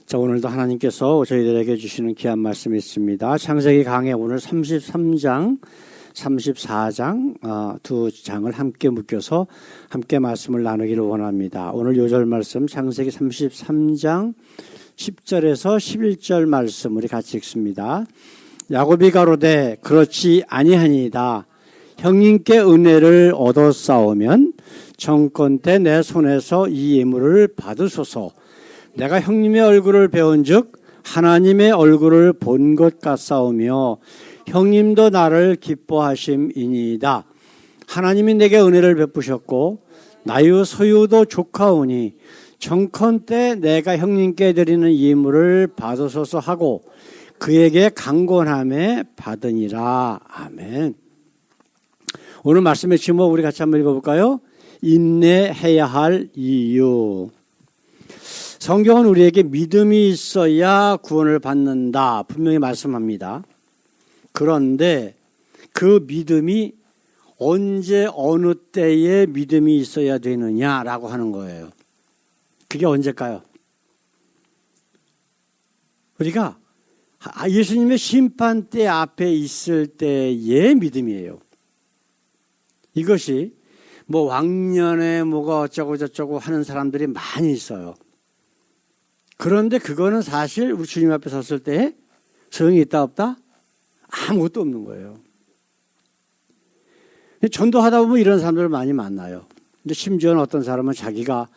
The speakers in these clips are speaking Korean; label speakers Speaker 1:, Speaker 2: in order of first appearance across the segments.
Speaker 1: 자, 오늘도 하나님께서 저희들에게 주시는 귀한 말씀이 있습니다. 창세기 강해 오늘 33장, 34장 두 장을 함께 묶여서 함께 말씀을 나누기를 원합니다. 오늘 요절 말씀 창세기 33장 10절에서 11절 말씀 우리 같이 읽습니다. 야곱이 가로되 그렇지 아니하니이다. 형님께 은혜를 얻었사오면 정컨대 내 손에서 이 예물을 받으소서. 내가 형님의 얼굴을 배운즉 하나님의 얼굴을 본 것 같사오며 형님도 나를 기뻐하심이니이다. 하나님이 내게 은혜를 베푸셨고 나의 소유도 족하오니 정컨대 내가 형님께 드리는 예물을 받으소서 하고 그에게 강권함에 받으니라. 아멘. 오늘 말씀의 제목 우리 같이 한번 읽어볼까요? 인내해야 할 이유. 성경은 우리에게 믿음이 있어야 구원을 받는다 분명히 말씀합니다. 그런데 그 믿음이 언제 어느 때에 믿음이 있어야 되느냐라고 하는 거예요. 그게 언제일까요? 우리가 예수님의 심판대 앞에 있을 때의 믿음이에요. 이것이 뭐 왕년에 뭐가 어쩌고 저쩌고 하는 사람들이 많이 있어요. 그런데 그거는 사실 우리 주님 앞에 섰을 때 소용이 있다 없다? 아무것도 없는 거예요. 전도하다 보면 이런 사람들을 많이 만나요. 근데 심지어는 어떤 사람은 자기가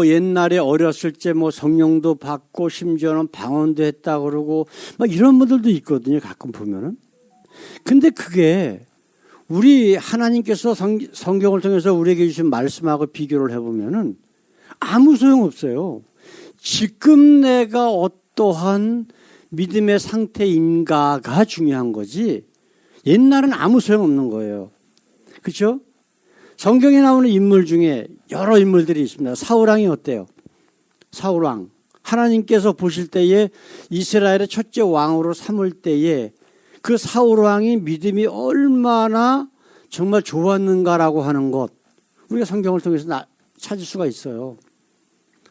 Speaker 1: 옛날에 어렸을 때 성령도 받고 심지어는 방언도 했다 그러고 막 이런 분들도 있거든요. 가끔 보면은. 근데 그게 우리 하나님께서 성경을 통해서 우리에게 주신 말씀하고 비교를 해보면은 아무 소용 없어요. 지금 내가 어떠한 믿음의 상태인가가 중요한 거지 옛날은 아무 소용 없는 거예요. 그렇죠? 성경에 나오는 인물 중에 여러 인물들이 있습니다. 사울왕이 어때요? 사울왕. 하나님께서 보실 때에 이스라엘의 첫째 왕으로 삼을 때에 그 사울왕이 믿음이 얼마나 정말 좋았는가라고 하는 것 우리가 성경을 통해서 찾을 수가 있어요.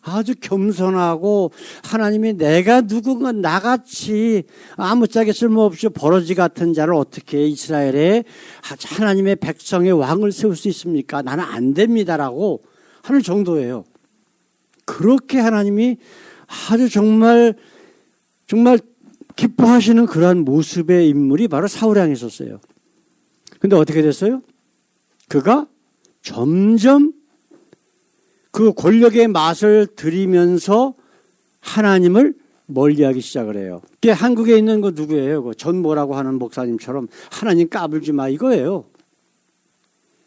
Speaker 1: 아주 겸손하고 하나님이 내가 누군가 나같이 아무짝에 쓸모없이 버러지 같은 자를 어떻게 이스라엘에 하나님의 백성의 왕을 세울 수 있습니까? 나는 안 됩니다라고 하는 정도예요. 그렇게 하나님이 아주 정말 기뻐하시는 그러한 모습의 인물이 바로 사울왕이었어요. 근데 어떻게 됐어요? 그가 점점 그 권력의 맛을 들이면서 하나님을 멀리하기 시작을 해요. 그게 한국에 있는 거 누구예요? 그 전모라고 하는 목사님처럼 하나님 까불지 마 이거예요.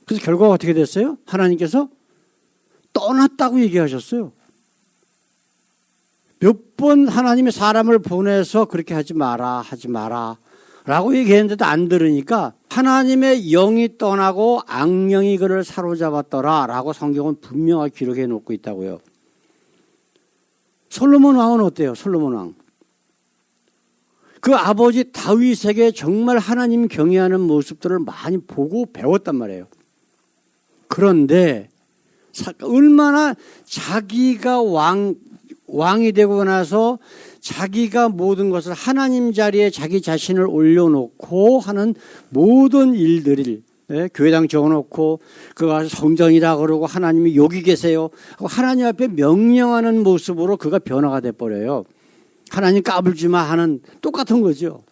Speaker 1: 그래서 결과가 어떻게 됐어요? 하나님께서 떠났다고 얘기하셨어요. 몇 번 하나님이 사람을 보내서 그렇게 하지 마라 라고 얘기했는데도 안 들으니까 하나님의 영이 떠나고 악령이 그를 사로잡았더라 라고 성경은 분명하게 기록해 놓고 있다고요. 솔로몬 왕은 어때요? 솔로몬 왕. 그 아버지 다윗에게 정말 하나님 경외하는 모습들을 많이 보고 배웠단 말이에요. 그런데 얼마나 자기가 왕이 되고 나서 자기가 모든 것을 하나님 자리에 자기 자신을 올려놓고 하는 모든 일들을 교회당 적어놓고 그가 성전이라 그러고 하나님이 여기 계세요 하고 하나님 앞에 명령하는 모습으로 그가 변화가 돼버려요. 하나님 까불지 마 하는 똑같은 거죠.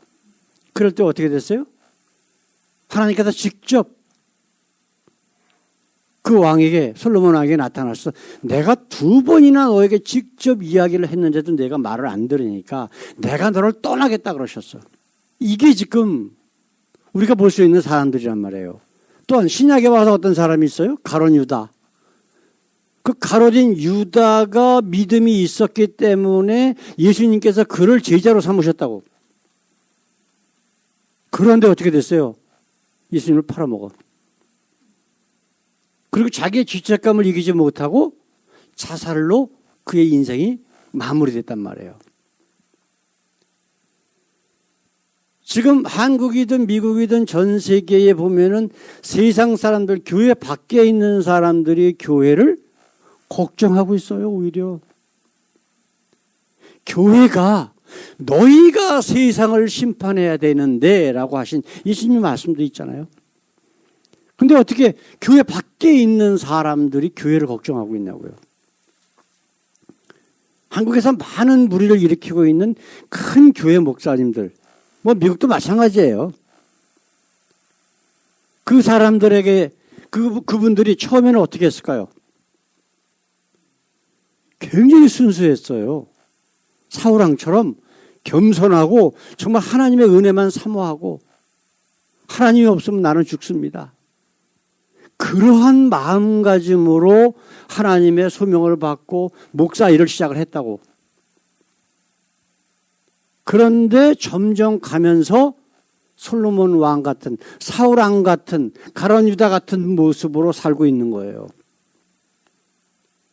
Speaker 1: 그럴 때 어떻게 됐어요? 하나님께서 직접 그 왕에게 솔로몬 왕에게 나타나서 내가 2번이나 너에게 직접 이야기를 했는데도 내가 말을 안 들으니까 내가 너를 떠나겠다 그러셨어. 이게 지금 우리가 볼 수 있는 사람들이란 말이에요. 또한 신약에 와서 어떤 사람이 있어요? 가룟 유다. 그 가룟인 유다가 믿음이 있었기 때문에 예수님께서 그를 제자로 삼으셨다고. 그런데 어떻게 됐어요? 예수님을 팔아먹어. 그리고 자기의 죄책감을 이기지 못하고 자살로 그의 인생이 마무리됐단 말이에요. 지금 한국이든 미국이든 전 세계에 보면은 세상 사람들, 교회 밖에 있는 사람들이 교회를 걱정하고 있어요, 오히려. 교회가 너희가 세상을 심판해야 되는데 라고 하신 예수님 말씀도 있잖아요. 근데 어떻게 교회 밖에 있는 사람들이 교회를 걱정하고 있냐고요. 한국에서 많은 무리를 일으키고 있는 큰 교회 목사님들, 뭐 미국도 마찬가지예요. 그 사람들에게 그분들이 처음에는 어떻게 했을까요? 굉장히 순수했어요. 사울왕처럼 겸손하고 정말 하나님의 은혜만 사모하고 하나님이 없으면 나는 죽습니다. 그러한 마음가짐으로 하나님의 소명을 받고 목사 일을 시작을 했다고. 그런데 점점 가면서 솔로몬 왕 같은, 사울 왕 같은, 가룟 유다 같은 모습으로 살고 있는 거예요.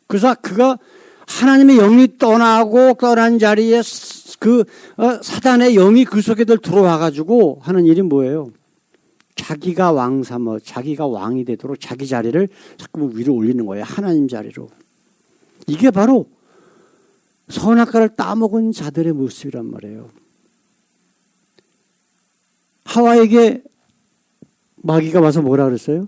Speaker 1: 그래서 그가 하나님의 영이 떠난 자리에 사단의 영이 그 속에들 들어와가지고 하는 일이 뭐예요? 자기가 왕 삼어, 자기가 왕이 되도록 자기 자리를 자꾸 위로 올리는 거예요. 하나님 자리로. 이게 바로 선악과를 따먹은 자들의 모습이란 말이에요. 하와에게 마귀가 와서 뭐라 그랬어요?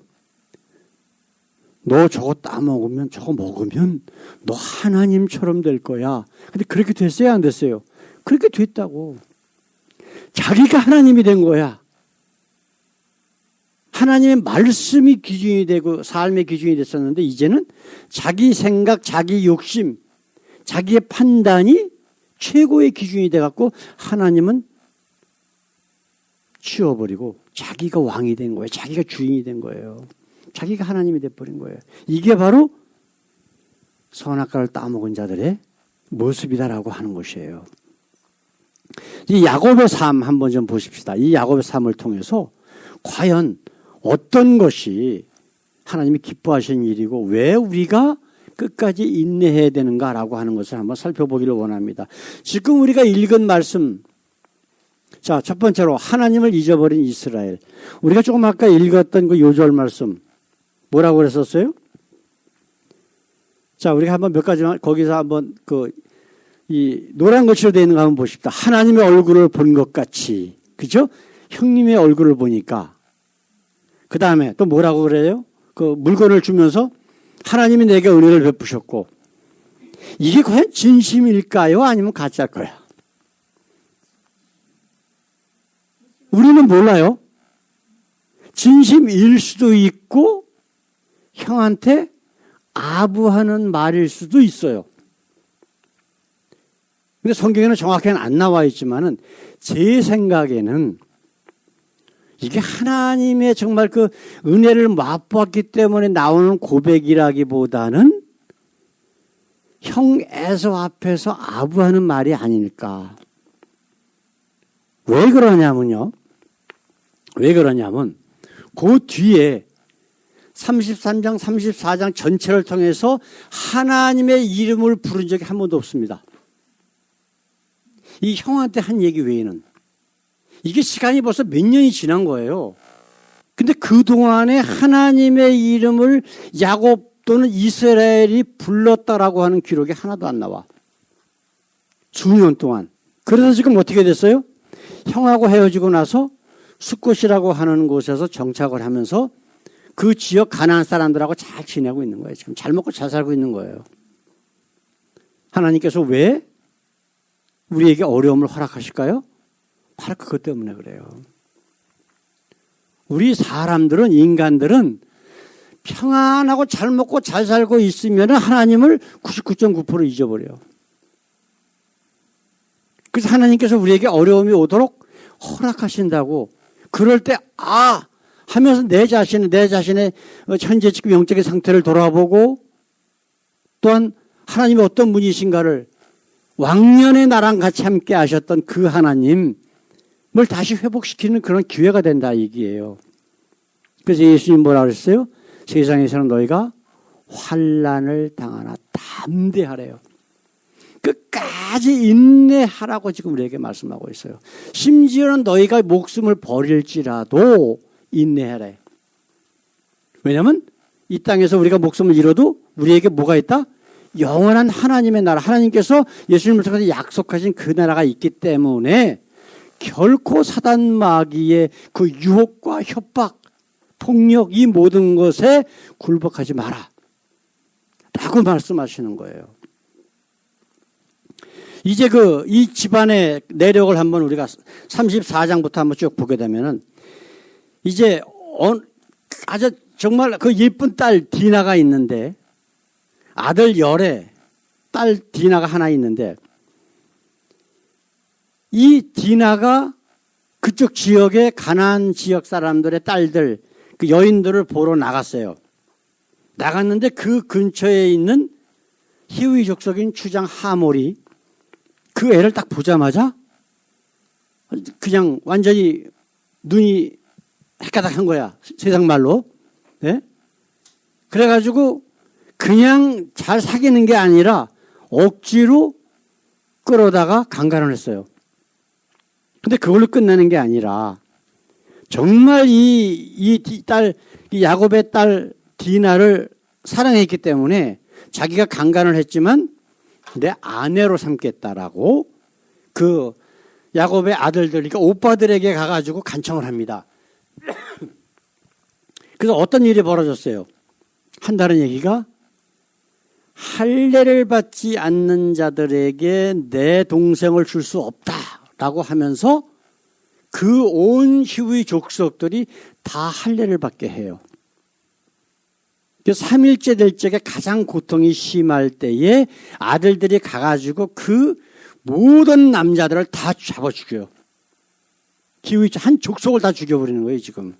Speaker 1: 너 저거 따먹으면, 저거 먹으면 너 하나님처럼 될 거야. 근데 그렇게 됐어요? 안 됐어요? 그렇게 됐다고. 자기가 하나님이 된 거야. 하나님의 말씀이 기준이 되고 삶의 기준이 됐었는데 이제는 자기 생각, 자기 욕심, 자기의 판단이 최고의 기준이 돼갖고 하나님은 치워버리고 자기가 왕이 된 거예요. 자기가 주인이 된 거예요. 자기가 하나님이 돼버린 거예요. 이게 바로 선악과를 따먹은 자들의 모습이다라고 하는 것이에요. 이 야곱의 삶 한번 좀 보십시다. 이 야곱의 삶을 통해서 과연 어떤 것이 하나님이 기뻐하시는 일이고 왜 우리가 끝까지 인내해야 되는가라고 하는 것을 한번 살펴보기를 원합니다. 지금 우리가 읽은 말씀, 자, 첫 번째로 하나님을 잊어버린 이스라엘. 우리가 조금 아까 읽었던 그 요절 말씀 뭐라고 그랬었어요? 자, 우리가 한번 몇 가지만 거기서 한번 이 노란 글씨로 되어 있는 거 한번 보십시다. 하나님의 얼굴을 본 것 같이, 그죠? 형님의 얼굴을 보니까. 그 다음에 또 뭐라고 그래요? 그 물건을 주면서 하나님이 내게 은혜를 베푸셨고, 이게 과연 진심일까요? 아니면 가짜일 거야? 우리는 몰라요. 진심일 수도 있고 형한테 아부하는 말일 수도 있어요. 근데 성경에는 정확히는 안 나와 있지만은 제 생각에는 이게 하나님의 정말 그 은혜를 맛보았기 때문에 나오는 고백이라기보다는 형 에서 앞에서 아부하는 말이 아닐까. 왜 그러냐면요. 그 뒤에 33장, 34장 전체를 통해서 하나님의 이름을 부른 적이 한 번도 없습니다. 이 형한테 한 얘기 외에는. 이게 시간이 벌써 몇 년이 지난 거예요. 근데 그동안에 하나님의 이름을 야곱 또는 이스라엘이 불렀다라고 하는 기록이 하나도 안 나와. 수년 동안. 그래서 지금 어떻게 됐어요? 형하고 헤어지고 나서 숫곳이라고 하는 곳에서 정착을 하면서 그 지역 가나안 사람들하고 잘 지내고 있는 거예요. 지금 잘 먹고 잘 살고 있는 거예요. 하나님께서 왜 우리에게 어려움을 허락하실까요? 바로 그것 때문에 그래요. 우리 사람들은, 인간들은 평안하고 잘 먹고 잘 살고 있으면 하나님을 99.9% 잊어버려요. 그래서 하나님께서 우리에게 어려움이 오도록 허락하신다고. 그럴 때 하면서 내 자신의 현재 지금 영적인 상태를 돌아보고 또한 하나님이 어떤 분이신가를 왕년에 나랑 같이 함께 하셨던 그 하나님을 다시 회복시키는 그런 기회가 된다 얘기예요. 그래서 예수님 뭐라 그랬어요? 세상에서는 너희가 환난을 당하나 담대하래요. 끝까지 인내하라고 지금 우리에게 말씀하고 있어요. 심지어는 너희가 목숨을 버릴지라도 영원한 하나님의 나라, 하나님께서 예수님을 통해서 약속하신 그 나라가 있기 때문에 결코 사단 마귀의 그 유혹과 협박, 폭력 이 모든 것에 굴복하지 마라 라고 말씀하시는 거예요. 이제 이 집안의 내력을 한번 우리가 34장부터 한번 쭉 보게 되면은 이제 아주 정말 그 예쁜 딸 디나가 있는데 아들 열에 딸 디나가 하나 있는데 이 디나가 그쪽 지역의 가나안 지역 사람들의 딸들 그 여인들을 보러 나갔어요. 나갔는데 그 근처에 있는 히위 족속인 추장 하몰이 그 애를 딱 보자마자 그냥 완전히 눈이 헷가닥한 거야. 세상 말로. 네? 그래가지고 그냥 잘 사귀는 게 아니라 억지로 끌어다가 강간을 했어요. 근데 그걸로 끝나는 게 아니라 정말 이 야곱의 딸 디나를 사랑했기 때문에 자기가 강간을 했지만 내 아내로 삼겠다라고 그 야곱의 아들들, 그러니까 오빠들에게 가가지고 간청을 합니다. 그래서 어떤 일이 벌어졌어요? 한다는 얘기가 할례를 받지 않는 자들에게 내 동생을 줄 수 없다라고 하면서 그 온 히브리 족속들이 다 할례를 받게 해요. 3일째 될 적에 가장 고통이 심할 때에 아들들이 가가지고 그 모든 남자들을 다 잡아 죽여요. 히브리 한 족속을 다 죽여버리는 거예요, 지금.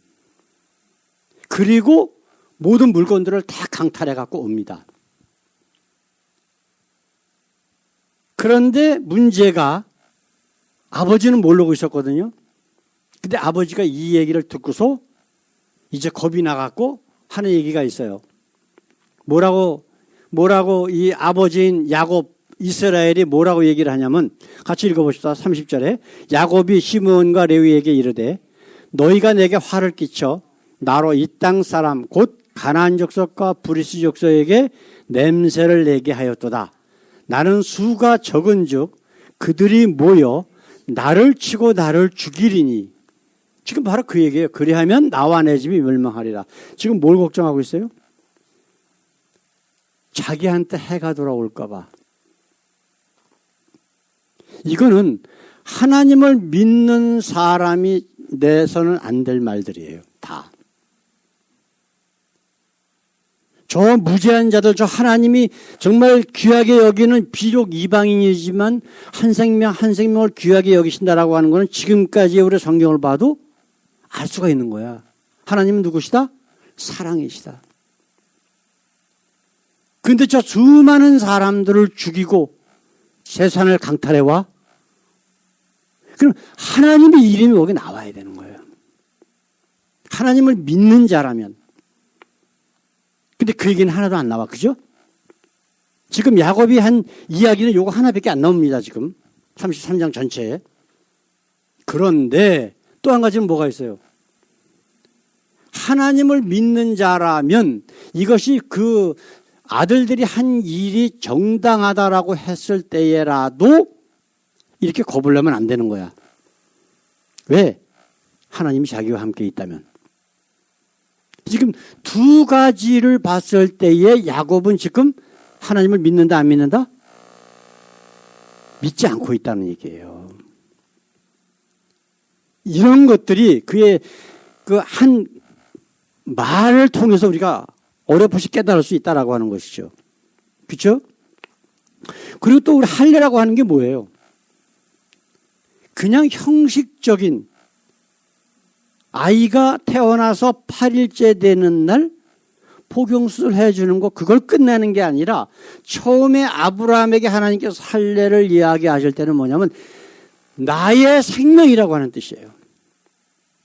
Speaker 1: 그리고 모든 물건들을 다 강탈해 갖고 옵니다. 그런데 문제가 아버지는 모르고 있었거든요. 근데 아버지가 이 얘기를 듣고서 이제 겁이 나갖고 하는 얘기가 있어요. 뭐라고 이 아버지인 야곱 이스라엘이 뭐라고 얘기를 하냐면 같이 읽어봅시다. 30절에 야곱이 시므온과 레위에게 이르되 너희가 내게 화를 끼쳐 나로 이 땅 사람 곧 가나안 족속과 브리스 족속에게 냄새를 내게 하였도다. 나는 수가 적은즉 그들이 모여 나를 치고 나를 죽이리니. 지금 바로 그 얘기예요. 그리하면 나와 내 집이 멸망하리라. 지금 뭘 걱정하고 있어요? 자기한테 해가 돌아올까 봐. 이거는 하나님을 믿는 사람이 내서는 안 될 말들이에요. 다. 저 무죄한 자들, 저 하나님이 정말 귀하게 여기는 비록 이방인이지만 한 생명 한 생명을 귀하게 여기신다라고 하는 것은 지금까지의 우리 성경을 봐도 알 수가 있는 거야. 하나님은 누구시다? 사랑이시다. 그런데 저 수많은 사람들을 죽이고 재산을 강탈해와? 그럼 하나님의 이름이 여기 나와야 되는 거예요. 하나님을 믿는 자라면. 근데 그 얘기는 하나도 안 나와. 그죠? 지금 야곱이 한 이야기는 요거 하나밖에 안 나옵니다. 지금 33장 전체에. 그런데 또 한 가지는 뭐가 있어요? 하나님을 믿는 자라면 이것이 그 아들들이 한 일이 정당하다라고 했을 때에라도 이렇게 겁을 내면 안 되는 거야. 왜? 하나님이 자기와 함께 있다면. 지금 두 가지를 봤을 때에 야곱은 지금 하나님을 믿는다 안 믿는다? 믿지 않고 있다는 얘기예요. 이런 것들이 그의 그 한 말을 통해서 우리가 어렴풋이 깨달을 수 있다라고 하는 것이죠. 그렇죠? 그리고 또 우리 할례라고 하는 게 뭐예요? 그냥 형식적인 아이가 태어나서 8일째 되는 날 포경수술 해주는 거 그걸 끝내는 게 아니라 처음에 아브라함에게 하나님께서 할례를 이야기하실 때는 뭐냐면 나의 생명이라고 하는 뜻이에요.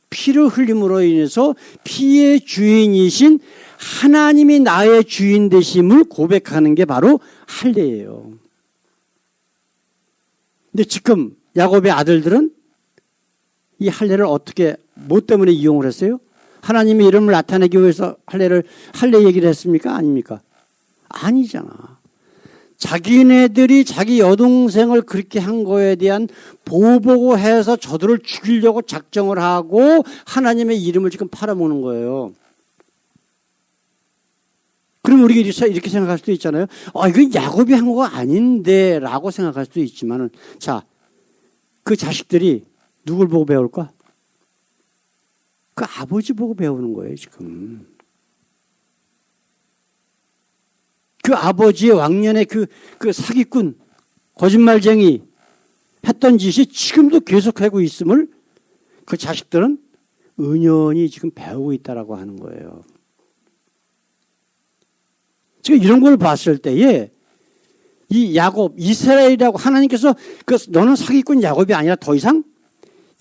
Speaker 1: 피를 흘림으로 인해서 피의 주인이신 하나님이 나의 주인 되심을 고백하는 게 바로 할례예요. 근데 지금 야곱의 아들들은 이 할례를 어떻게 뭐 때문에 이용을 했어요? 하나님의 이름을 나타내기 위해서 할례 얘기를 했습니까? 아닙니까? 아니잖아. 자기네들이 자기 여동생을 그렇게 한 거에 대한 보복해서 저들을 죽이려고 작정을 하고 하나님의 이름을 지금 팔아먹는 거예요. 그럼 우리가 이렇게 생각할 수도 있잖아요. 이건 야곱이 한 거 아닌데 라고 생각할 수도 있지만, 자, 그 자식들이 누굴 보고 배울까? 그 아버지 보고 배우는 거예요, 지금. 그 아버지의 왕년의 그 사기꾼, 거짓말쟁이 했던 짓이 지금도 계속하고 있음을 그 자식들은 은연히 지금 배우고 있다라고 하는 거예요. 지금 이런 걸 봤을 때에 이 야곱, 이스라엘이라고 하나님께서 너는 사기꾼 야곱이 아니라 더 이상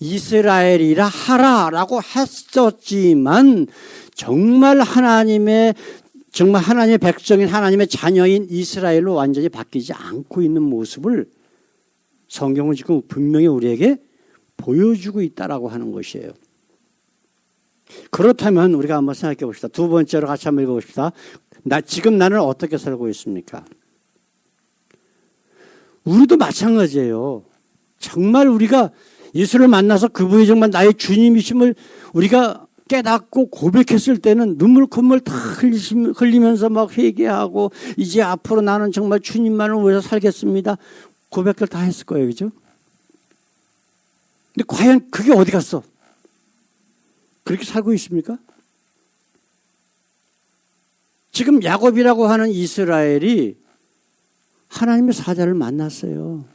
Speaker 1: 이스라엘이라 하라라고 했었지만 정말 하나님의 백성인 하나님의 자녀인 이스라엘로 완전히 바뀌지 않고 있는 모습을 성경은 지금 분명히 우리에게 보여주고 있다라고 하는 것이에요. 그렇다면 우리가 한번 생각해 봅시다. 두 번째로 같이 한번 읽어봅시다. 지금 나는 어떻게 살고 있습니까? 우리도 마찬가지예요. 정말 우리가 예수를 만나서 그분이 정말 나의 주님이심을 우리가 깨닫고 고백했을 때는 눈물 콧물 다 흘리면서 막 회개하고 이제 앞으로 나는 정말 주님만을 위해서 살겠습니다. 고백을 다 했을 거예요. 그죠? 근데 과연 그게 어디 갔어? 그렇게 살고 있습니까? 지금 야곱이라고 하는 이스라엘이 하나님의 사자를 만났어요.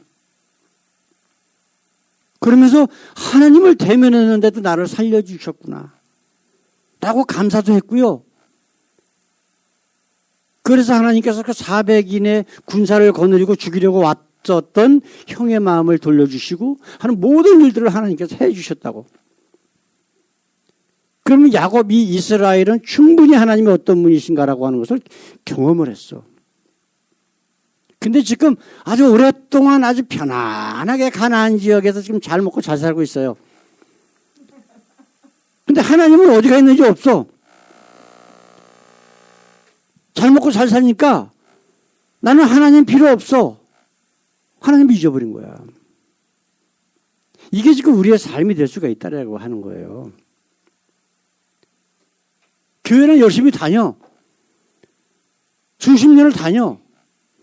Speaker 1: 그러면서 하나님을 대면했는데도 나를 살려주셨구나 라고 감사도 했고요. 그래서 하나님께서 그 400인의 군사를 거느리고 죽이려고 왔었던 형의 마음을 돌려주시고 하는 모든 일들을 하나님께서 해주셨다고. 그러면 야곱이 이스라엘은 충분히 하나님이 어떤 분이신가라고 하는 것을 경험을 했어. 근데 지금 아주 오랫동안 아주 편안하게 가나안 지역에서 지금 잘 먹고 잘 살고 있어요. 근데 하나님은 어디가 있는지 없어. 잘 먹고 잘 사니까 나는 하나님 필요 없어. 하나님 잊어버린 거야. 이게 지금 우리의 삶이 될 수가 있다라고 하는 거예요. 교회는 열심히 다녀. 수십 년을 다녀.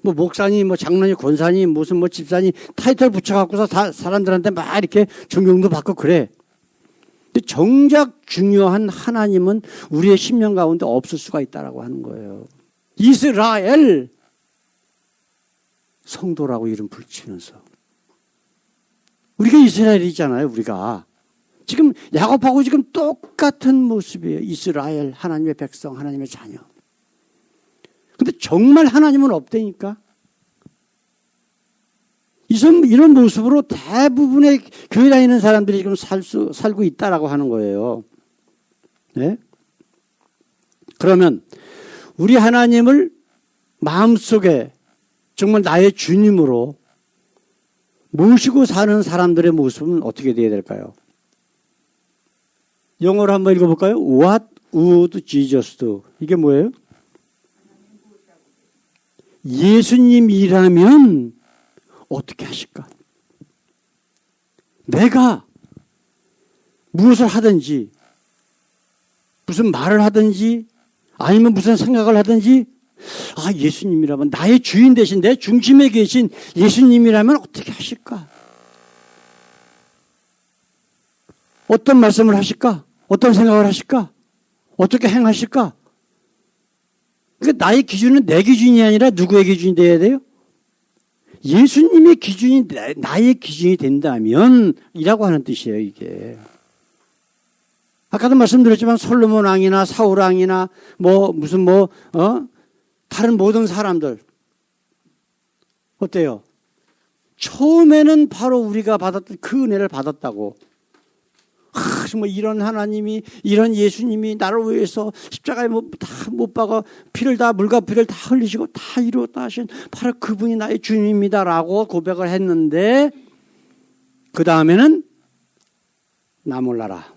Speaker 1: 뭐 목사니, 뭐 장로니, 권사니, 무슨 뭐 집사니 타이틀 붙여갖고서 다 사람들한테 막 이렇게 존경도 받고 그래. 근데 정작 중요한 하나님은 우리의 심령 가운데 없을 수가 있다라고 하는 거예요. 이스라엘 성도라고 이름 붙이면서 우리가 이스라엘이잖아요. 우리가 지금 야곱하고 지금 똑같은 모습이에요. 이스라엘, 하나님의 백성, 하나님의 자녀. 근데 정말 하나님은 없다니까. 이런 모습으로 대부분의 교회 다니는 사람들이 지금 살고 있다라고 하는 거예요. 네? 그러면 우리 하나님을 마음속에 정말 나의 주님으로 모시고 사는 사람들의 모습은 어떻게 되어야 될까요? 영어로 한번 읽어볼까요? What would Jesus do? 이게 뭐예요? 예수님이라면 어떻게 하실까? 내가 무엇을 하든지 무슨 말을 하든지 아니면 무슨 생각을 하든지 예수님이라면 나의 주인 대신 내 중심에 계신 예수님이라면 어떻게 하실까? 어떤 말씀을 하실까? 어떤 생각을 하실까? 어떻게 행하실까? 그러니까 나의 기준은 내 기준이 아니라 누구의 기준이 되어야 돼요? 예수님의 기준이 나의 기준이 된다면 이라고 하는 뜻이에요. 이게. 아까도 말씀드렸지만 솔로몬 왕이나 사울 왕이나 다른 모든 사람들 어때요? 처음에는 바로 우리가 받았던 그 은혜를 받았다고. 정말 이런 하나님이, 이런 예수님이 나를 위해서 십자가에 다 못 박아 물과 피를 다 흘리시고 다 이루었다 하신 바로 그분이 나의 주님입니다라고 고백을 했는데 그 다음에는 나 몰라라.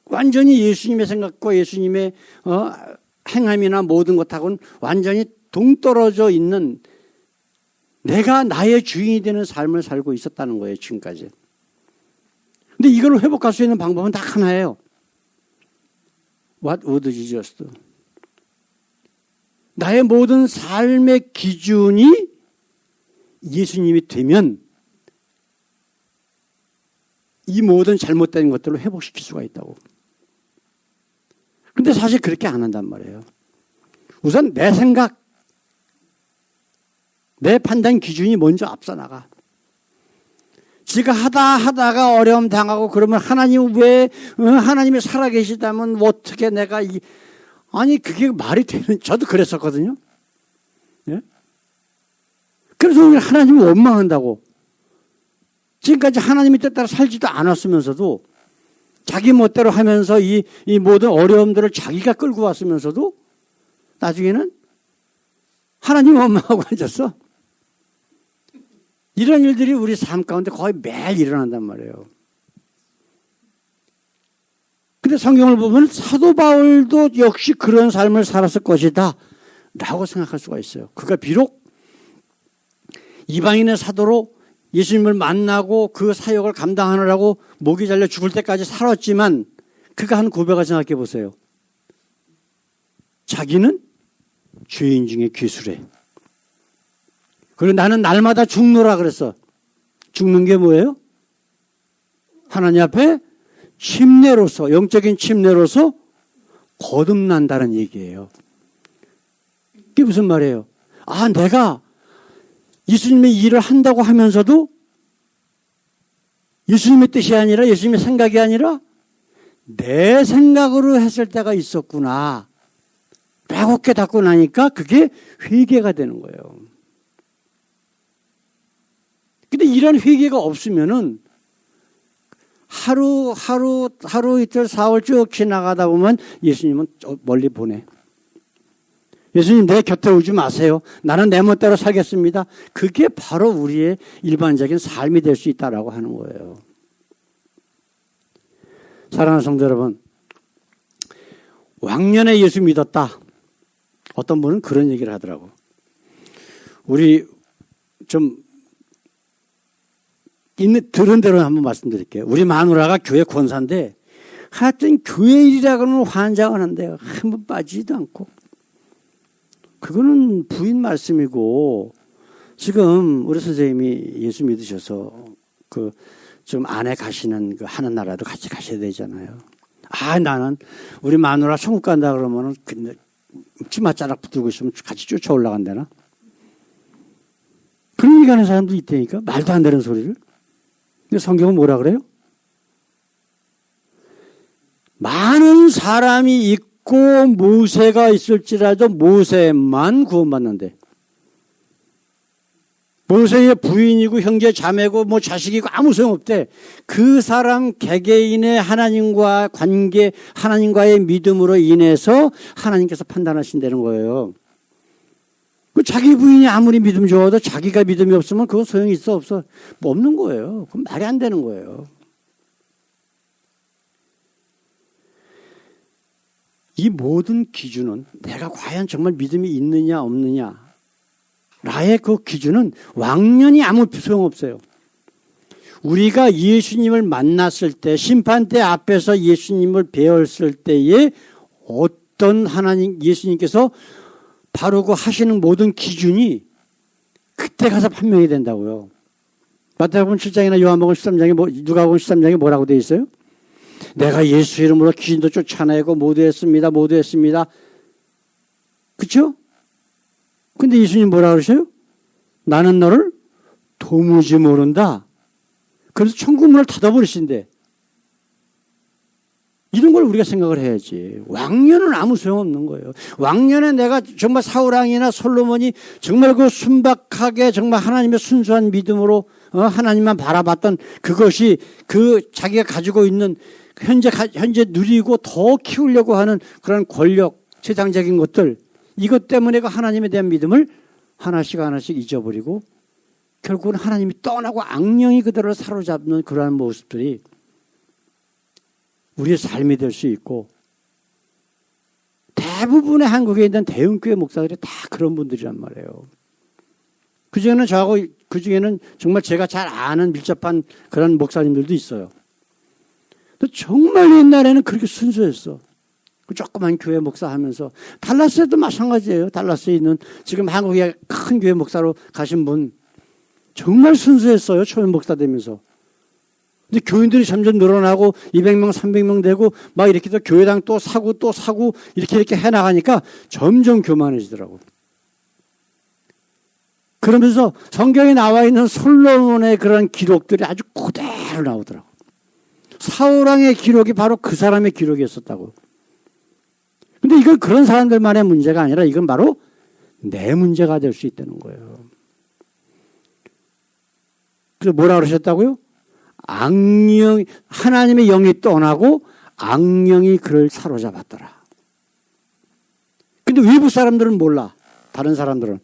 Speaker 1: 완전히 예수님의 생각과 예수님의 행함이나 모든 것하고는 완전히 동떨어져 있는 내가 나의 주인이 되는 삶을 살고 있었다는 거예요, 지금까지. 근데 이걸 회복할 수 있는 방법은 딱 하나예요. What would Jesus do? 나의 모든 삶의 기준이 예수님이 되면 이 모든 잘못된 것들을 회복시킬 수가 있다고. 근데 사실 그렇게 안 한단 말이에요. 우선 내 생각, 내 판단 기준이 먼저 앞서 나가. 지가 하다가 어려움 당하고 그러면 하나님 왜, 하나님이 살아계시다면 어떻게 내가 아니 그게 말이 되는, 저도 그랬었거든요. 예? 그래서 우리 하나님을 원망한다고. 지금까지 하나님의 뜻 따라 살지도 않았으면서도 자기 멋대로 하면서 이 모든 어려움들을 자기가 끌고 왔으면서도 나중에는 하나님 원망하고 앉았어. 이런 일들이 우리 삶 가운데 거의 매일 일어난단 말이에요. 근데 성경을 보면 사도 바울도 역시 그런 삶을 살았을 것이다 라고 생각할 수가 있어요. 그가 비록 이방인의 사도로 예수님을 만나고 그 사역을 감당하느라고 목이 잘려 죽을 때까지 살았지만 그가 한 고백을 생각해 보세요. 자기는 죄인 중에 괴수래. 그리고 나는 날마다 죽노라 그랬어. 죽는 게 뭐예요? 하나님 앞에 침례로서, 영적인 침례로서 거듭난다는 얘기예요. 그게 무슨 말이에요? 아, 내가 예수님의 일을 한다고 하면서도 예수님의 뜻이 아니라 예수님의 생각이 아니라 내 생각으로 했을 때가 있었구나 라고 깨닫고 나니까 그게 회개가 되는 거예요. 근데 이런 회개가 없으면은 하루 이틀 사흘 쭉 지나가다 보면 예수님은 멀리 보내. 예수님 내 곁에 오지 마세요. 나는 내 멋대로 살겠습니다. 그게 바로 우리의 일반적인 삶이 될 수 있다라고 하는 거예요. 사랑하는 성도 여러분, 왕년에 예수 믿었다. 어떤 분은 그런 얘기를 하더라고. 우리 좀 들은 대로 한번 말씀드릴게요. 우리 마누라가 교회 권사인데 하여튼 교회 일이라 그러면 환장을 한대요. 한번 빠지지도 않고. 그거는 부인 말씀이고 지금 우리 선생님이 예수 믿으셔서 좀 안에 가시는 그 하는 나라도 같이 가셔야 되잖아요. 아, 나는 우리 마누라 천국 간다 그러면은 치맛자락 붙들고 있으면 같이 쫓아 올라간다나? 그런 얘기 하는 사람도 있다니까? 말도 안 되는 소리를. 근데 성경은 뭐라 그래요? 많은 사람이 있고 모세가 있을지라도 모세만 구원받는데 모세의 부인이고 형제 자매고 뭐 자식이고 아무 소용없대. 그 사람 개개인의 하나님과 관계, 하나님과의 믿음으로 인해서 하나님께서 판단하신다는 거예요. 그 자기 부인이 아무리 믿음 좋아도 자기가 믿음이 없으면 그거 소용이 있어 없어? 뭐 없는 거예요. 그건 말이 안 되는 거예요. 이 모든 기준은 내가 과연 정말 믿음이 있느냐 없느냐 나의 그 기준은 왕년이 아무 소용없어요. 우리가 예수님을 만났을 때 심판대 앞에서 예수님을 배웠을 때에 어떤 하나님 예수님께서 바르고 하시는 모든 기준이 그때 가서 판명이 된다고요. 마태복음 7장이나 요한복음 13장에 누가복음 13장에 뭐라고 되어 있어요? 내가 예수 이름으로 귀신도 쫓아내고 모두 했습니다. 그렇죠? 근데 예수님 뭐라 그러셔요? 나는 너를 도무지 모른다. 그래서 천국 문을 닫아버리신대. 이런 걸 우리가 생각을 해야지. 왕년은 아무 소용없는 거예요. 왕년에 내가 정말 사울왕이나 솔로몬이 정말 그 순박하게 정말 하나님의 순수한 믿음으로 하나님만 바라봤던 그것이 그 자기가 가지고 있는 현재 누리고 더 키우려고 하는 그런 권력, 세상적인 것들 이것 때문에 그 하나님에 대한 믿음을 하나씩 잊어버리고 결국은 하나님이 떠나고 악령이 그들을 사로잡는 그러한 모습들이 우리의 삶이 될 수 있고 대부분의 한국에 있는 대형교회 목사들이 다 그런 분들이란 말이에요. 그중에는 정말 제가 잘 아는 밀접한 그런 목사님들도 있어요. 또 정말 옛날에는 그렇게 순수했어. 그 조그만 교회 목사 하면서. 달라스에도 마찬가지예요. 달라스에 있는 지금 한국의 큰 교회 목사로 가신 분 정말 순수했어요. 초연 목사 되면서. 근데 교인들이 점점 늘어나고 200명, 300명 되고 막 이렇게 또 교회당 또 사고 이렇게 해나가니까 점점 교만해지더라고. 그러면서 성경에 나와 있는 솔로몬의 그런 기록들이 아주 그대로 나오더라고. 사울왕의 기록이 바로 그 사람의 기록이었었다고. 근데 이건 그런 사람들만의 문제가 아니라 이건 바로 내 문제가 될 수 있다는 거예요. 그래서 뭐라 그러셨다고요? 하나님의 영이 떠나고 악령이 그를 사로잡았더라. 근데 외부 사람들은 몰라. 다른 사람들은.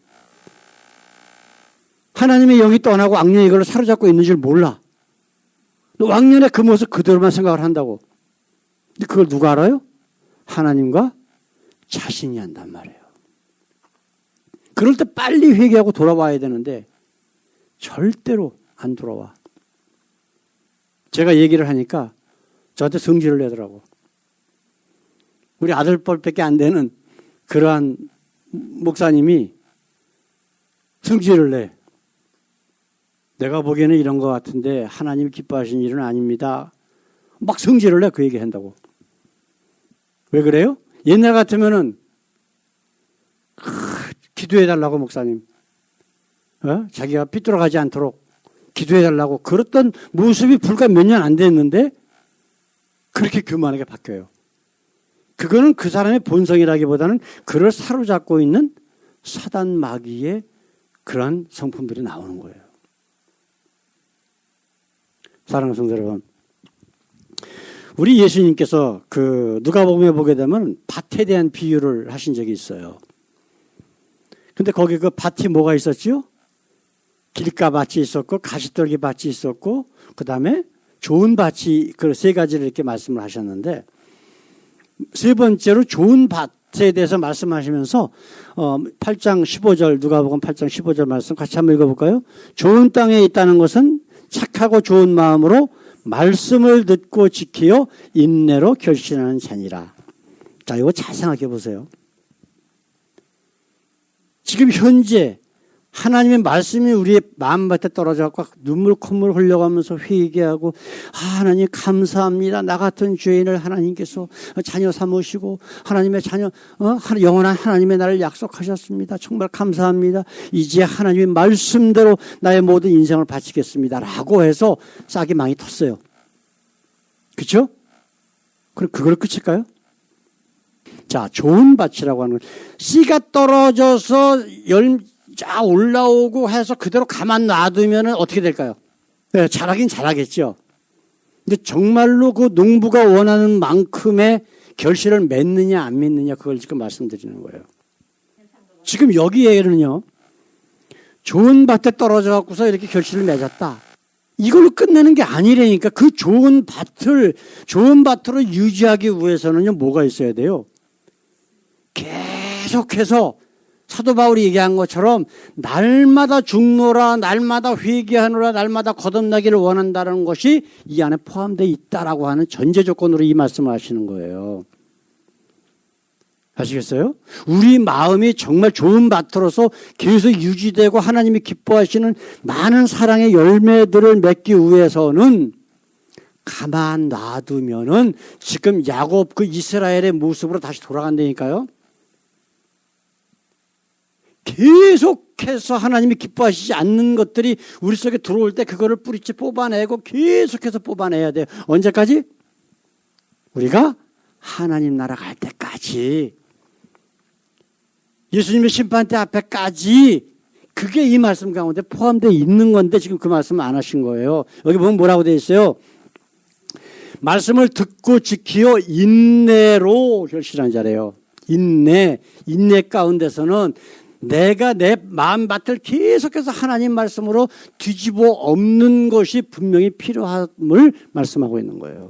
Speaker 1: 하나님의 영이 떠나고 악령이 그를 사로잡고 있는 줄 몰라. 왕년에 그 모습 그대로만 생각을 한다고. 근데 그걸 누가 알아요? 하나님과 자신이 한단 말이에요. 그럴 때 빨리 회개하고 돌아와야 되는데 절대로 안 돌아와. 제가 얘기를 하니까 저한테 성질을 내더라고. 우리 아들뻘밖에 안 되는 그러한 목사님이 성질을 내. 내가 보기에는 이런 것 같은데 하나님이 기뻐하시는 일은 아닙니다. 막 성질을 내. 그 얘기한다고. 왜 그래요? 옛날 같으면은 기도해달라고 목사님. 자기가 삐뚤어가지 않도록 기도해달라고 그랬던 모습이 불과 몇 년 안 됐는데 그렇게 교만하게 바뀌어요. 그거는 그 사람의 본성이라기보다는 그를 사로잡고 있는 사단 마귀의 그런 성품들이 나오는 거예요. 사랑하는 성도 여러분, 우리 예수님께서 그 누가복음에 보게 되면 밭에 대한 비유를 하신 적이 있어요. 근데 거기 그 밭이 뭐가 있었죠? 길가밭이 있었고 가시떨기 밭이 있었고 그 다음에 좋은 밭이 그 세 가지를 이렇게 말씀을 하셨는데 세 번째로 좋은 밭에 대해서 말씀하시면서 8장 15절 누가복음 8장 15절 말씀 같이 한번 읽어볼까요? 좋은 땅에 있다는 것은 착하고 좋은 마음으로 말씀을 듣고 지키어 인내로 결신하는 자니라. 자, 이거 잘 생각해 보세요. 지금 현재 하나님의 말씀이 우리의 마음밭에 떨어져 갖고 눈물 콧물 흘려가면서 회개하고 하나님 감사합니다. 나 같은 죄인을 하나님께서 자녀 삼으시고 하나님의 자녀 영원한 하나님의 나를 약속하셨습니다. 정말 감사합니다. 이제 하나님의 말씀대로 나의 모든 인생을 바치겠습니다. 라고 해서 싹이 많이 텄어요. 그렇죠? 그럼 그걸 끝일까요? 자, 좋은 밭이라고 하는 건 씨가 떨어져서 쫙 올라오고 해서 그대로 가만 놔두면 어떻게 될까요? 네, 자라긴 자라겠죠. 근데 정말로 그 농부가 원하는 만큼의 결실을 맺느냐 안 맺느냐 그걸 지금 말씀드리는 거예요. 지금 여기에는요. 좋은 밭에 떨어져 갖고서 이렇게 결실을 맺었다. 이걸로 끝내는 게 아니라니까. 그 좋은 밭으로 유지하기 위해서는요. 뭐가 있어야 돼요? 계속해서 사도 바울이 얘기한 것처럼 날마다 죽노라, 날마다 회개하노라, 날마다 거듭나기를 원한다는 것이 이 안에 포함되어 있다라고 하는 전제 조건으로 이 말씀을 하시는 거예요. 아시겠어요? 우리 마음이 정말 좋은 밭으로서 계속 유지되고 하나님이 기뻐하시는 많은 사랑의 열매들을 맺기 위해서는 가만 놔두면은 지금 야곱 그 이스라엘의 모습으로 다시 돌아간다니까요. 계속해서 하나님이 기뻐하시지 않는 것들이 우리 속에 들어올 때 그거를 뿌리째 뽑아내고 계속해서 뽑아내야 돼요. 언제까지? 우리가 하나님 나라 갈 때까지. 예수님의 심판대 앞에까지. 그게 이 말씀 가운데 포함되어 있는 건데 지금 그 말씀을 안 하신 거예요. 여기 보면 뭐라고 되어 있어요? 말씀을 듣고 지키어 인내로 결실한 자래요. 인내 가운데서는 내가 내 마음밭을 계속해서 하나님 말씀으로 뒤집어 엎는 것이 분명히 필요함을 말씀하고 있는 거예요.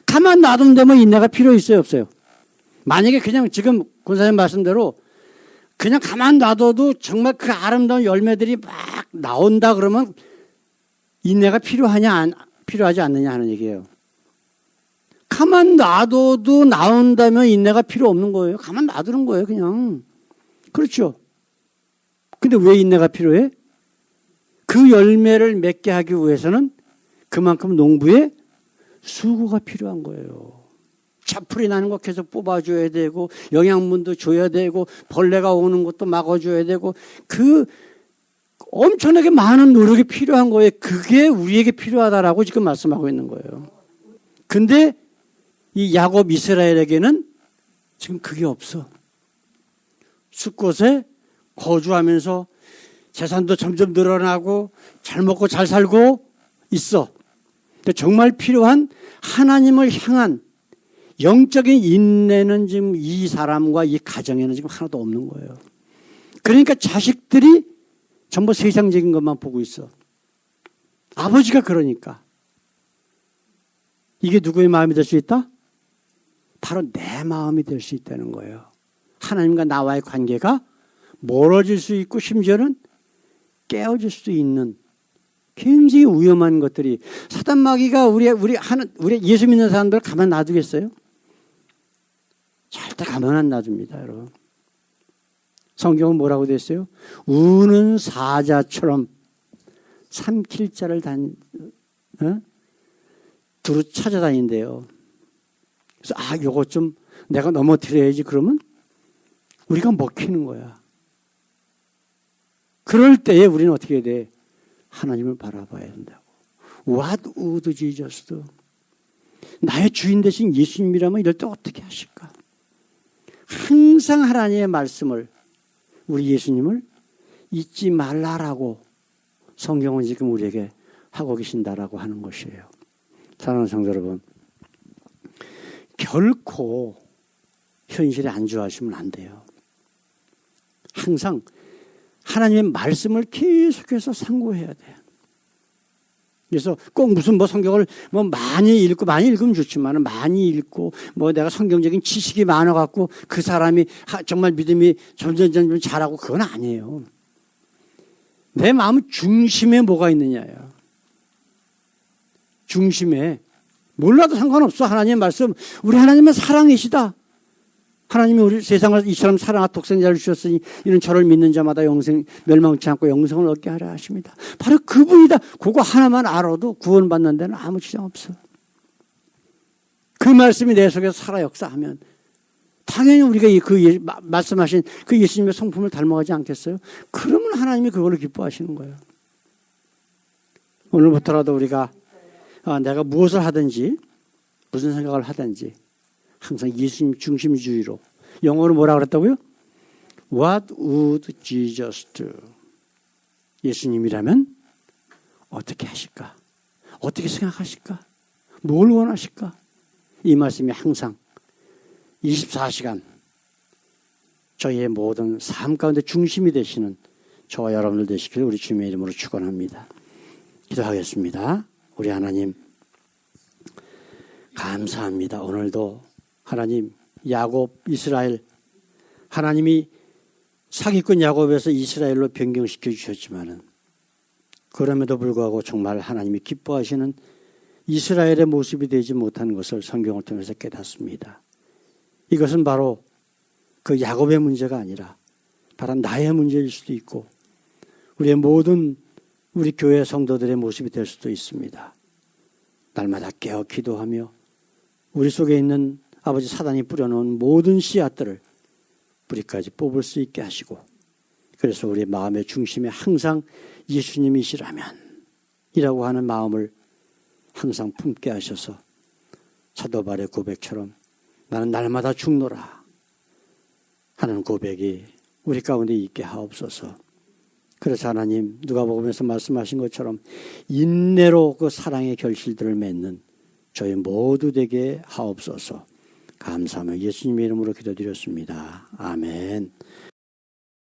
Speaker 1: 가만 놔두면 되면 인내가 필요 있어요, 없어요? 만약에 그냥 지금 권사님 말씀대로 그냥 가만 놔둬도 정말 그 아름다운 열매들이 막 나온다 그러면 인내가 필요하지 않느냐 하는 얘기예요. 가만 놔둬도 나온다면 인내가 필요 없는 거예요. 가만 놔두는 거예요, 그냥. 그렇죠. 근데 왜 인내가 필요해? 그 열매를 맺게 하기 위해서는 그만큼 농부의 수고가 필요한 거예요. 잡풀이 나는 거 계속 뽑아줘야 되고 영양분도 줘야 되고 벌레가 오는 것도 막아줘야 되고 그 엄청나게 많은 노력이 필요한 거예요. 그게 우리에게 필요하다라고 지금 말씀하고 있는 거예요. 근데 이 야곱 이스라엘에게는 지금 그게 없어. 숲곳에 거주하면서 재산도 점점 늘어나고 잘 먹고 잘 살고 있어. 정말 필요한 하나님을 향한 영적인 인내는 지금 이 사람과 이 가정에는 지금 하나도 없는 거예요. 그러니까 자식들이 전부 세상적인 것만 보고 있어. 아버지가 그러니까. 이게 누구의 마음이 될 수 있다? 바로 내 마음이 될 수 있다는 거예요. 하나님과 나와의 관계가 멀어질 수 있고 심지어는 깨어질 수도 있는 굉장히 위험한 것들이 사단 마귀가 우리 예수 믿는 사람들 가만 놔두겠어요? 절대 가만 안 놔둡니다, 여러분. 성경은 뭐라고 돼 있어요? 우는 사자처럼 삼킬 자를 두루 찾아다닌대요. 그래서 요거 좀 내가 넘어뜨려야지 그러면 우리가 먹히는 거야. 그럴 때에 우리는 어떻게 해야 돼? 하나님을 바라봐야 된다고. What would Jesus do? 나의 주인 되신 예수님이라면 이럴 때 어떻게 하실까? 항상 하나님의 말씀을 우리 예수님을 잊지 말라라고 성경은 지금 우리에게 하고 계신다라고 하는 것이에요. 사랑하는 성도 여러분, 결코 현실에 안주하시면 안 돼요. 항상 하나님의 말씀을 계속해서 상고해야 돼요. 그래서 꼭 무슨 성경을 많이 읽으면 좋지만 많이 읽고 내가 성경적인 지식이 많아갖고 그 사람이 정말 믿음이 점점 잘하고 그건 아니에요. 내 마음 중심에 뭐가 있느냐예요. 중심에 몰라도 상관없어. 하나님의 말씀. 우리 하나님은 사랑이시다. 하나님이 우리 세상을 이처럼 사랑하사 독생자를 주셨으니 이는 저를 믿는 자마다 영생 멸망치 않고 영생을 얻게 하려 하십니다. 바로 그분이다. 그거 하나만 알아도 구원받는 데는 아무 지장 없어. 그 말씀이 내 속에서 살아 역사하면 당연히 우리가 말씀하신 그 예수님의 성품을 닮아가지 않겠어요? 그러면 하나님이 그걸로 기뻐하시는 거예요. 오늘부터라도 우리가 내가 무엇을 하든지 무슨 생각을 하든지 항상 예수님 중심주의로. 영어로 뭐라 그랬다고요? What would Jesus do? 예수님이라면 어떻게 하실까? 어떻게 생각하실까? 뭘 원하실까? 이 말씀이 항상 24시간 저희의 모든 삶 가운데 중심이 되시는 저와 여러분들 되시길 우리 주님의 이름으로 축원합니다. 기도하겠습니다. 우리 하나님 감사합니다. 오늘도 하나님 야곱 이스라엘 하나님이 사기꾼 야곱에서 이스라엘로 변경시켜 주셨지만은 그럼에도 불구하고 정말 하나님이 기뻐하시는 이스라엘의 모습이 되지 못한 것을 성경을 통해서 깨닫습니다. 이것은 바로 그 야곱의 문제가 아니라 바로 나의 문제일 수도 있고 우리의 모든 우리 교회 성도들의 모습이 될 수도 있습니다. 날마다 깨어 기도하며 우리 속에 있는 아버지 사단이 뿌려놓은 모든 씨앗들을 뿌리까지 뽑을 수 있게 하시고 그래서 우리의 마음의 중심에 항상 예수님이시라면 이라고 하는 마음을 항상 품게 하셔서 사도 바울의 고백처럼 나는 날마다 죽노라 하는 고백이 우리 가운데 있게 하옵소서. 그래서 하나님 누가복음에서 말씀하신 것처럼 인내로 그 사랑의 결실들을 맺는 저희 모두 되게 하옵소서. 감사하며 예수님의 이름으로 기도드렸습니다. 아멘.